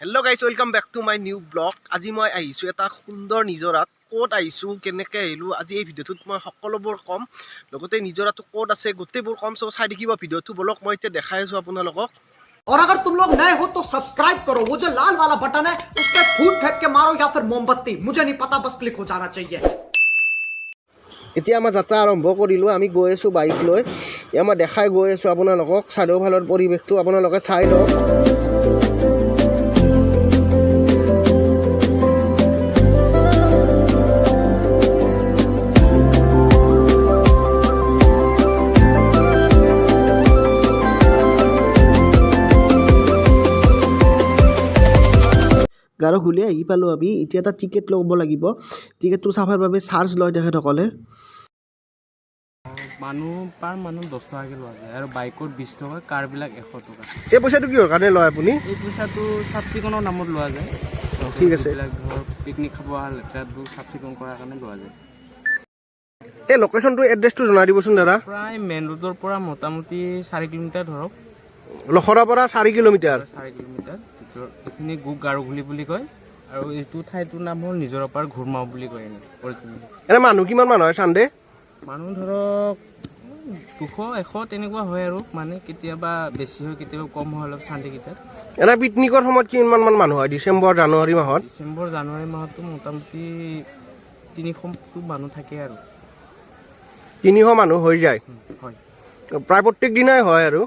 Hello guys, welcome back to my new vlog. আজি মই আহিছো এটা সুন্দৰ নিজৰাত কোট আহিছো কেনেকৈ আহিলো আজি এই ভিডিওটোত মই সকলোবোৰ কম লগতে নিজৰাটো কোট আছে গোটেইবোৰ কম সব চাই দেখিব ভিডিওটো বলক মই এতিয়া দেখাই আছো আপোনালোকক और अगर तुम लोग नए हो तो सब्सक्राइब करो वो जो लाल वाला बटन है उस पे फूट फेंक के मारो या फिर मोमबत्ती मुझे नहीं पता बस क्लिक हो जाना चाहिए এতিয়া আমাৰ যাত্ৰা আৰম্ভ কৰিলো আমি গৈ আছো বাইক লৈ মই দেখাই গৈ আছো আপোনালোকক চাৰিওফালৰ পৰিৱেশটো আপোনালোকে চাই লওক গাৰোঘুলি আহি পালো আমি এতিয়া এটা টিকেট ল'ব লাগিব টিকেটটো চাফাৰ বাবে চাৰ্জ লয় তেখেতসকলে মানুহ পাৰ মানুহ 10 টকাকৈ লোৱা যায় আৰু বাইকত 20 টকা কাৰবিলাক 100 টকা এই পইচাটো কিহৰ কাৰণে লয় আপুনি এই পইচাটো চাফচিকুণৰ নামত লোৱা যায় ঠিক আছে ধৰ পিকনিক খাব অহা লেতেৰাবোৰ চাফচিকুণ কৰাৰ কাৰণে লোৱা যায় এই লোকেশ্যনটো এড্ৰেছটো জনাই দিবচোন দাদা প্ৰায় মেইন ৰোডৰ পৰা মোটামুটি 4 কিলোমিটাৰ ধৰক লখৰাৰ পৰা 4 কিলোমিটাৰ এইখিনি গাৰোঘুলি বুলি কয় আৰু এইটো ঠাইটোৰ নাম হ'ল নিজৰা পাৰ ঘুৰমাও বুলি কয় এনে মানুহ কিমান মানুহ হয় চানডে মানুহ ধৰক 200-100 তেনেকুৱা হয় আৰু মানে কেতিয়াবা বেছি হয় কেতিয়াবা কম হয় অলপ চানডেকেইটাত এনে পিকনিকৰ সময়ত কিমান মানুহ হয় ডিচেম্বৰ জানুৱাৰী মাহতো মোটামুটি 300 মানুহ থাকে আৰু 300 মানুহ হৈ যায় হয় প্ৰায় প্ৰত্যেক দিনাই হয় আৰু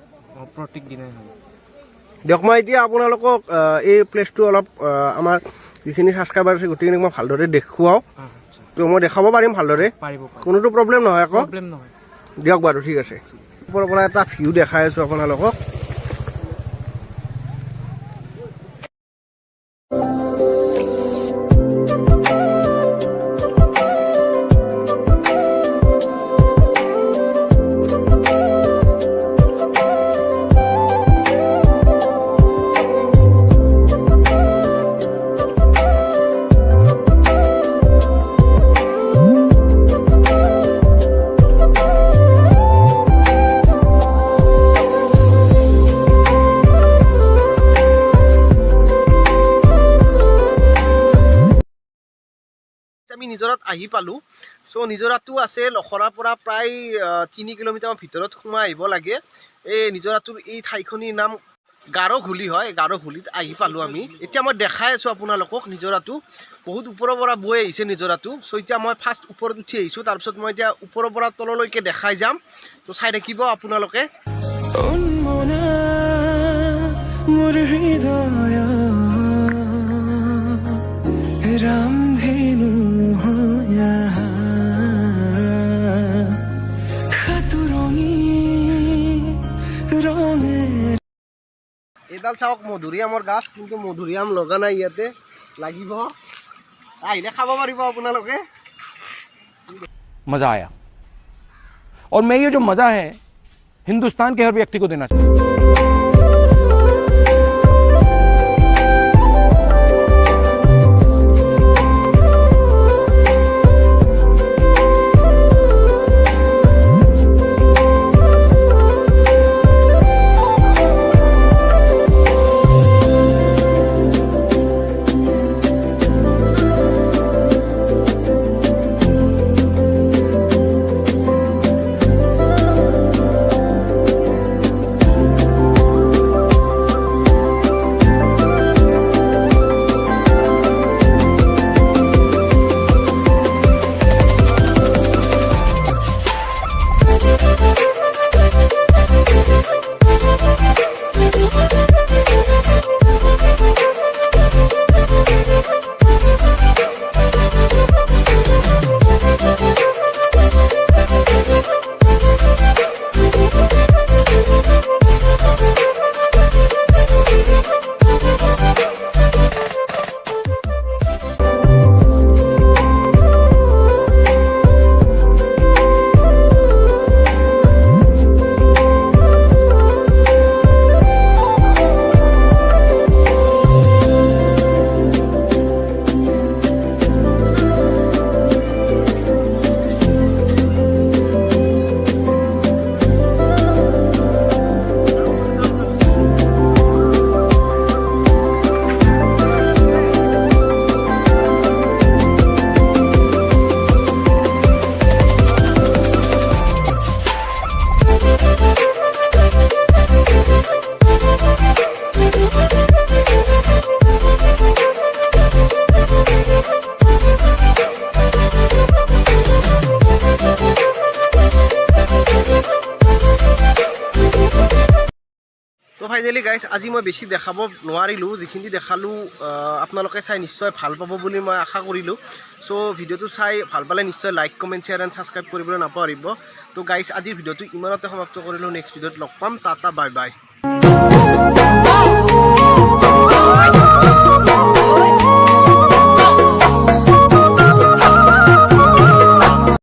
প্ৰত্যেক দিনাই হয় দিয়ক মই এতিয়া আপোনালোকক এই প্লেচটো অলপ আমাৰ যিখিনি ছাবস্ক্ৰাইবাৰ আছে গোটেইখিনি মই ভালদৰে দেখুৱাওঁ তো মই দেখাব পাৰিম ভালদৰে কোনোটো প্ৰব্লেম নহয় আকৌ দিয়ক বাৰু ঠিক আছে ওপৰৰ পৰা এটা ভিউ দেখাই আছোঁ আপোনালোকক আমি নিজৰাত আহি পালো সো নিজৰাটো আছে লখৰাৰ পৰা প্ৰায় 3 কিলোমিটাৰ ভিতৰত সোমাই আহিব লাগে এই নিজৰাটোৰ এই ঠাইখনিৰ নাম গাৰোঘুলি হয় গাৰোঘুলিত আহি পালো আমি এতিয়া মই দেখাই আছো আপোনালোকক নিজৰাটো বহুত ওপৰৰ পৰা বৈ আহিছে নিজৰাটো সো এতিয়া মই ফাৰ্ষ্ট ওপৰত উঠি আহিছো তাৰ পিছত মই এতিয়া ওপৰৰ পৰা তললৈকে দেখাই যাম তো চাই দেখিব আপোনালোকে এডাল চাওক মধুৰিআমৰ গাছ কিন্তু মধুৰিআম লগা নাই ইয়াতে লাগিব আহিলে খাব পাৰিব আপোনালোকে मज़ा आया और मैं ये जो मज़ा है हिंदुस्तान के हर व्यक्ति को देना चाहता हूँ ফাইনেলি গাইজ আজি মই বেছি দেখাব নোৱাৰিলোঁ যিখিনি দেখালোঁ আপোনালোকে চাই নিশ্চয় ভাল পাব বুলি মই আশা কৰিলোঁ চ' ভিডিঅ'টো চাই ভাল পালে নিশ্চয় like comment share and subscribe কৰিবলৈ নাপাহৰিব তো গাইজ আজিৰ ভিডিঅ'টো ইমানতে সমাপ্ত কৰিলোঁ নেক্সট ভিডিঅ'ত লগ পাম টাটা বাই বাই